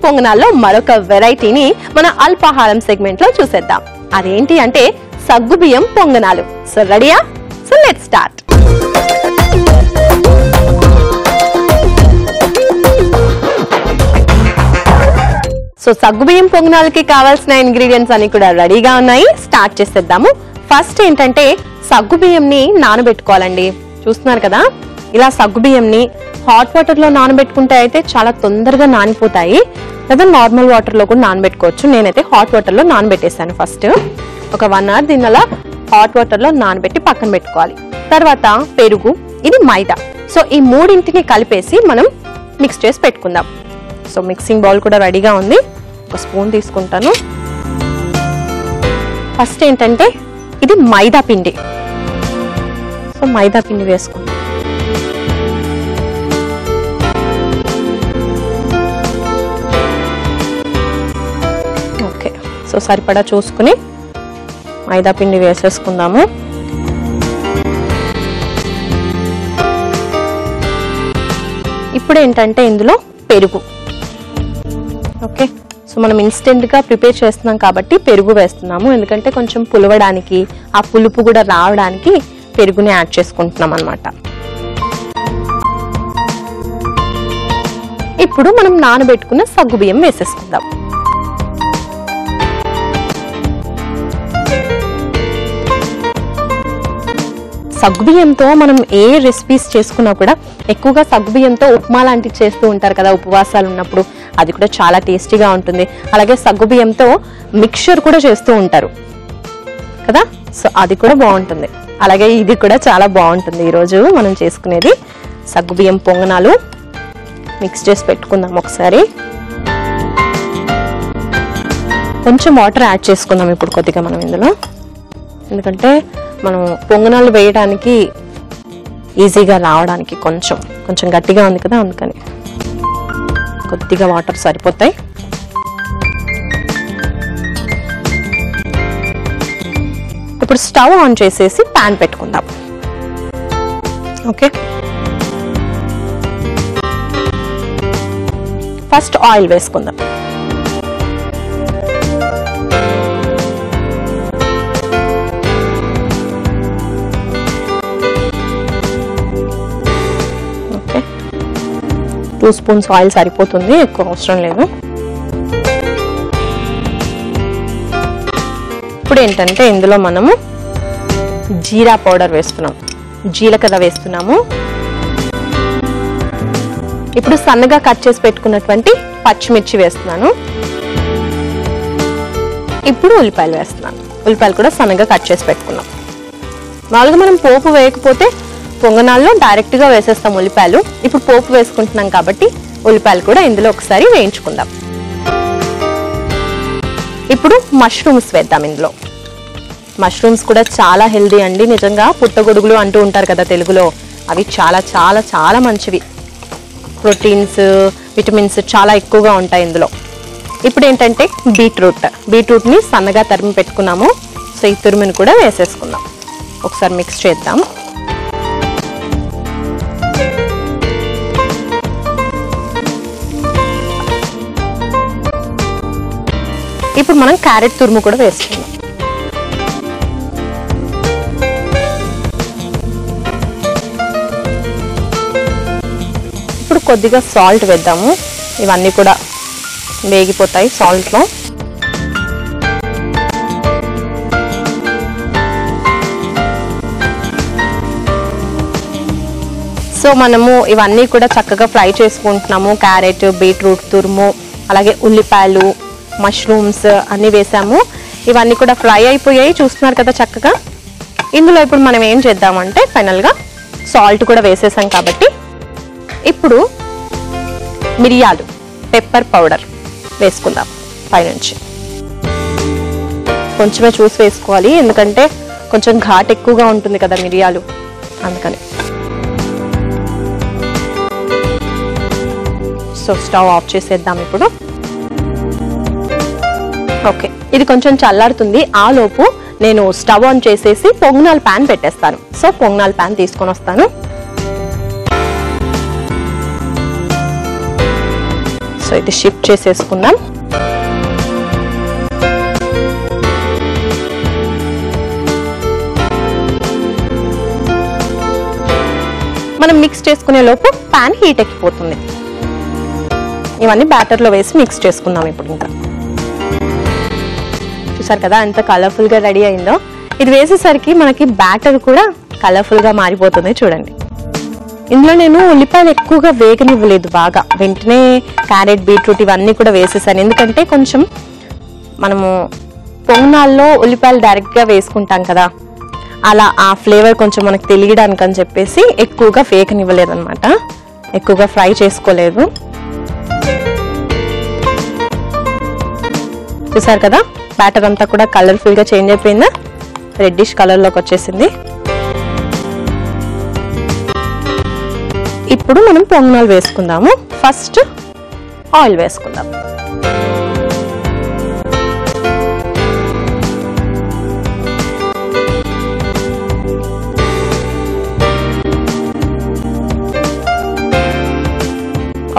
పొంగనాల్లో మరొక వెరైటీని మన అల్పాహారం సెగ్మెంట్ లో చూసేద్దాం. అదేంటి అంటే సగ్గుబియ్యం పొంగనాలు. సో రెడీయా? So let's start. సో సగ్గుబియ్యం పొంగనాలకి కావాల్సిన ఇంగ్రీడియంట్స్ అన్ని కూడా రెడీగా ఉన్నాయి. స్టార్ట్ చేసేద్దాము. ఫస్ట్ ఏంటంటే సగ్గుబియ్యంని నానబెట్టుకోవాలండి. చూస్తున్నారు కదా, ఇలా సగ్గుబియ్యంని హాట్ వాటర్ లో నానబెట్టుకుంటే అయితే చాలా తొందరగా నానిపోతాయి, లేదా నార్మల్ వాటర్ లో కూడా నానబెట్టుకోవచ్చు. నేనైతే హాట్ వాటర్ లో నానబెట్టేసాను. ఫస్ట్ ఒక 1 hour దీని అలా హాట్ వాటర్ లో నానబెట్టి పక్కన పెట్టుకోవాలి. తర్వాత పెరుగు, ఇది మైదా. సో ఈ మూడింటిని కలిపేసి మనం మిక్స్ చేసి పెట్టుకుందాం. సో మిక్సింగ్ బౌల్ కూడా రెడీగా ఉంది. ఒక స్పూన్ తీసుకుంటాను. ఫస్ట్ ఏంటంటే ఇది మైదా పిండి. సో మైదా పిండి వేసుకుందాం. ఓకే, సో సరిపడా చూసుకుని మైదా పిండి వేసేసుకుందాము. ఇప్పుడు ఏంటంటే ఇందులో పెరుగు. ఓకే, సో మనం ఇన్స్టెంట్ గా ప్రిపేర్ చేస్తున్నాం కాబట్టి పెరుగు వేస్తున్నాము. ఎందుకంటే కొంచెం పులవడానికి, ఆ పులుపు కూడా రావడానికి పెరుగుని యాడ్ చేసుకుంటున్నాం అన్నమాట. ఇప్పుడు మనం నానబెట్టుకున్న సగ్గుబియ్యం వేసేసుకుందాం. సగ్గుబియ్యంతో మనం ఏ రెసిపీస్ చేసుకున్నా కూడా ఎక్కువగా సగ్గుబియ్యంతో ఉప్మా లాంటివి చేస్తూ ఉంటారు కదా ఉపవాసాలు ఉన్నప్పుడు. అది కూడా చాలా టేస్టీగా ఉంటుంది. అలాగే సగ్గుబియ్యంతో మిక్చర్ కూడా చేస్తూ ఉంటారు కదా, సో అది కూడా బాగుంటుంది. అలాగే ఇది కూడా చాలా బాగుంటుంది. ఈరోజు మనం చేసుకునేది సగ్గుబియ్యం పొంగనాలు. మిక్స్ చేసి పెట్టుకుందాం ఒకసారి. కొంచెం వాటర్ యాడ్ చేసుకుందాం ఇప్పుడు కొద్దిగా మనం ఇందులో. ఎందుకంటే మనం పొంగనాలు వేయడానికి ఈజీగా రావడానికి కొంచెం గట్టిగా ఉంది కదా, అందుకని కొద్దిగా వాటర్ సరిపోతాయి. ఇప్పుడు స్టవ్ ఆన్ చేసేసి ప్యాన్ పెట్టుకుందాం. ఓకే, ఫస్ట్ ఆయిల్ వేసుకుందాం. ఓకే, 2 స్పూన్స్ ఆయిల్ సరిపోతుంది, ఎక్కువ అవసరం లేదు. ఇప్పుడు ఏంటంటే ఇందులో మనము జీరా పౌడర్ వేస్తున్నాం, జీలకర్ర వేస్తున్నాము. ఇప్పుడు సన్నగా కట్ చేసి పెట్టుకున్నటువంటి పచ్చిమిర్చి వేస్తున్నాను. ఇప్పుడు ఉల్లిపాయలు వేస్తున్నాను. ఉల్లిపాయలు కూడా సన్నగా కట్ చేసి పెట్టుకున్నాం. మామూలుగా మనం పోపు వేయకపోతే పొంగనాల్లో డైరెక్ట్ గా వేసేస్తాం ఉల్లిపాయలు. ఇప్పుడు పోపు వేసుకుంటున్నాం కాబట్టి ఉల్లిపాయలు కూడా ఇందులో ఒకసారి వేయించుకుందాం. ఇప్పుడు మష్రూమ్స్ వేద్దాం ఇందులో. మష్రూమ్స్ కూడా చాలా హెల్దీ అండి. నిజంగా పుట్టగొడుగులు అంటూ ఉంటారు కదా తెలుగులో, అవి చాలా చాలా చాలా మంచివి. ప్రోటీన్స్, విటమిన్స్ చాలా ఎక్కువగా ఉంటాయి ఇందులో. ఇప్పుడు ఏంటంటే బీట్రూట్ని సన్నగా తరిమి పెట్టుకున్నాము. సో ఈ తురుముని కూడా వేసేసుకుందాం. ఒకసారి మిక్స్ చేద్దాం. ఇప్పుడు మనం క్యారెట్ తురుము కూడా వేసుకుందాం. ఇప్పుడు కొద్దిగా సాల్ట్ వేద్దాము. ఇవన్నీ కూడా వేగిపోతాయి సాల్ట్లో. సో మనము ఇవన్నీ కూడా చక్కగా ఫ్రై చేసుకుంటున్నాము. క్యారెట్, బీట్రూట్ తురుము, అలాగే ఉల్లిపాయలు, మష్రూమ్స్ అన్నీ వేసాము. ఇవన్నీ కూడా ఫ్రై అయిపోయాయి, చూస్తున్నారు కదా చక్కగా. ఇందులో ఇప్పుడు మనం ఏం చేద్దామంటే ఫైనల్గా సాల్ట్ కూడా వేసేసాం కాబట్టి ఇప్పుడు మిరియాలు, పెప్పర్ పౌడర్ వేసుకుందాం పైనుంచి. కొంచెమే చూసి వేసుకోవాలి, ఎందుకంటే కొంచెం ఘాట్ ఎక్కువగా ఉంటుంది కదా మిరియాలు, అందుకని. సో స్టవ్ ఆఫ్ చేసేద్దాం ఇప్పుడు. ఓకే, ఇది కొంచెం చల్లారుతుంది. ఆ లోపు నేను స్టవ్ ఆన్ చేసేసి పొంగనాల ప్యాన్ పెట్టేస్తాను. సో పొంగనాల ప్యాన్ తీసుకొని వస్తాను. సో ఇది షిఫ్ట్ చేసేసుకుందాం. మనం మిక్స్ చేసుకునే లోపు పాన్ హీట్ ఎక్కిపోతుంది. ఇవన్నీ బ్యాటర్లో వేసి మిక్స్ చేసుకుందాం. ఇప్పుడు ఇంకా చూసారు కదా ఎంత కలర్ఫుల్ గా రెడీ అయిందో. ఇది వేసేసరికి మనకి బ్యాటర్ కూడా కలర్ఫుల్ గా మారిపోతుంది. చూడండి, ఇందులో నేను ఉల్లిపాయలు ఎక్కువగా వేగనివ్వలేదు, బాగా వెంటనే క్యారెట్ బీట్రూట్ ఇవన్నీ కూడా వేసేసాను. ఎందుకంటే కొంచెం మనము పొంగనాల్లో ఉల్లిపాయలు డైరెక్ట్ గా వేసుకుంటాం కదా, అలా ఆ ఫ్లేవర్ కొంచెం మనకు తెలియడానికి అని చెప్పేసి ఎక్కువగా వేగనివ్వలేదు అనమాట, ఎక్కువగా ఫ్రై చేసుకోలేదు. చూసారు కదా బ్యాటర్ అంతా కూడా కలర్ఫుల్ గా చేంజ్ అయిపోయిందా, రెడ్డిష్ కలర్ లోకి వచ్చేసింది. ఇప్పుడు మనం పొంగనాలు వేసుకుందాము. ఫస్ట్ ఆయిల్ వేసుకుందాం.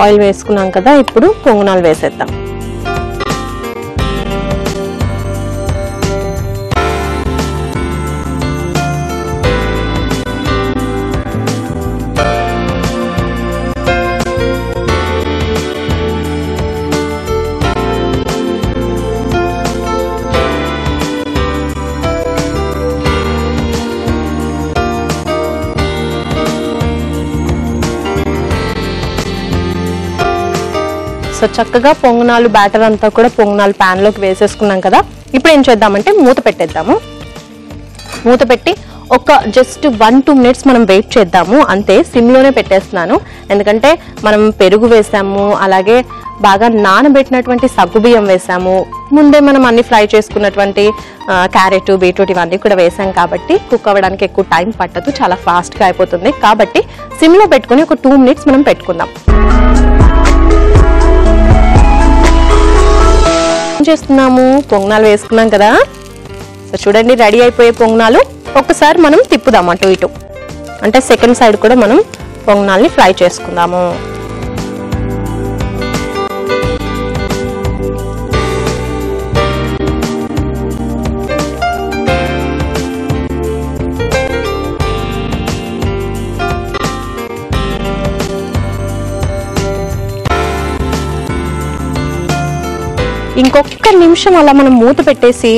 ఆయిల్ వేసుకున్నాం కదా, ఇప్పుడు పొంగనాలు వేసేద్దాం. సో చక్కగా పొంగనాలు బ్యాటర్ అంతా కూడా పొంగనాలు ప్యాన్ లోకి వేసేసుకున్నాం కదా. ఇప్పుడు ఏం చేద్దామంటే మూత పెట్టేద్దాము. మూత పెట్టి ఒక జస్ట్ 1-2 మినిట్స్ మనం వెయిట్ చేద్దాము. అంతే, సిమ్ లోనే పెట్టేస్తున్నాను. ఎందుకంటే మనం పెరుగు వేసాము, అలాగే బాగా నానబెట్టినటువంటి సగ్గుబియ్యం వేసాము, ముందే మనం అన్ని ఫ్రై చేసుకున్నటువంటి క్యారెట్ బీట్రూట్ ఇవన్నీ కూడా వేసాం కాబట్టి కుక్ అవ్వడానికి ఎక్కువ టైం పట్టదు, చాలా ఫాస్ట్ గా అయిపోతుంది. కాబట్టి సిమ్ లో పెట్టుకుని ఒక 2 మినిట్స్ మనం పెట్టుకుందాం. చేస్తున్నాము, పొంగనాలు వేసుకున్నాం కదా. సో చూడండి రెడీ అయిపోయే పొంగనాలు. ఒక్కసారి మనం తిప్పుదాం అటు ఇటు, అంటే సెకండ్ సైడ్ కూడా మనం పొంగనాల్ని ఫ్రై చేసుకుందాము. ఇంకొక నిమిషం అలా మనం మూత పెట్టేసి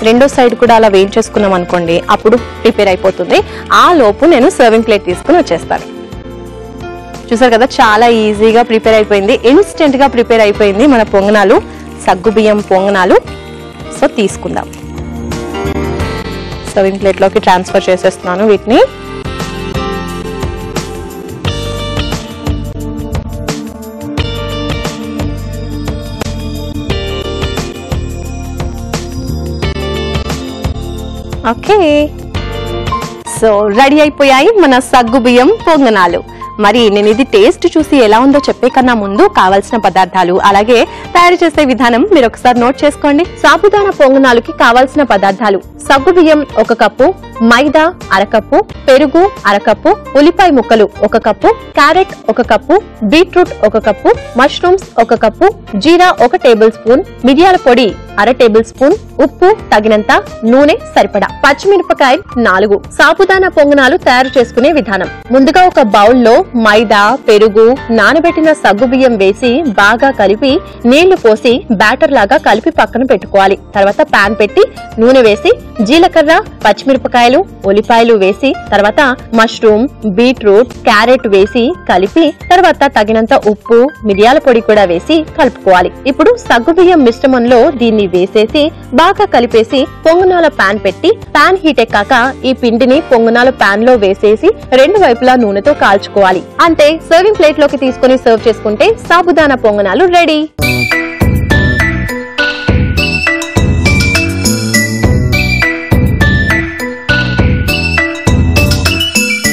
రెండో సైడ్ కూడా అలా వేయించేసుకున్నాం అనుకోండి, అప్పుడు ప్రిపేర్ అయిపోతుంది. ఆ లోపు నేను సర్వింగ్ ప్లేట్ తీసుకుని వచ్చేస్తాను. చూసారు కదా చాలా ఈజీగా ప్రిపేర్ అయిపోయింది, ఇన్స్టెంట్ గా ప్రిపేర్ అయిపోయింది మన పొంగనాలు, సగ్గుబియ్యం పొంగనాలు. సో తీసుకుందాం, సర్వింగ్ ప్లేట్ లోకి ట్రాన్స్ఫర్ చేసేస్తున్నాను వీటిని. ఓకే, సో రెడీ అయిపోయాయి మన సగ్గుబియ్యం పొంగనాలు. మరి నేను ఇది టేస్ట్ చూసి ఎలా ఉందో చెప్పే కన్నా ముందు కావాల్సిన పదార్థాలు అలాగే తయారు చేసే విధానం మీరు ఒకసారి నోట్ చేసుకోండి. సాబుదానా పొంగనాలుకి కావాల్సిన పదార్థాలు: సగ్గుబియ్యం 1 కప్పు, మైదా అరకప్పు, పెరుగు అరకప్పు, ఉల్లిపాయ ముక్కలు 1 cup, carrot 1 cup, beetroot 1 cup, mushrooms 1 cup, జీరా 1 టేబుల్ స్పూన్, మిరియాల పొడి 1/2 టేబుల్ స్పూన్, ఉప్పు తగినంత, నూనె సరిపడా, పచ్చిమిరపకాయలు 4. సాబుదానా పొంగనాలు తయారు చేసుకునే విధానం: ముందుగా ఒక బౌల్లో మైదా, పెరుగు, నానబెట్టిన సగ్గుబియ్యం వేసి బాగా కలిపి నీళ్లు పోసి బ్యాటర్ లాగా కలిపి పక్కన పెట్టుకోవాలి. తర్వాత పాన్ పెట్టి నూనె వేసి జీలకర్ర, పచ్చిమిరపకాయలు, ఉల్లిపాయలు వేసి తర్వాత మష్రూమ్, బీట్రూట్, క్యారెట్ వేసి కలిపి తర్వాత తగినంత ఉప్పు, మిరియాల పొడి కూడా వేసి కలుపుకోవాలి. ఇప్పుడు సగ్గుబియ్యం మిశ్రమంలో దీన్ని వేసేసి బాగా కలిపేసి పొంగనాల పాన్ పెట్టి పాన్ హీట్ ఎక్కాక ఈ పిండిని పొంగనాల పాన్ లో వేసేసి 2 వైపులా నూనెతో కాల్చుకోవాలి. అంతే, సర్వింగ్ ప్లేట్ లోకి తీసుకుని సర్వ్ చేసుకుంటే సాబుదానా పొంగనాలు రెడీ.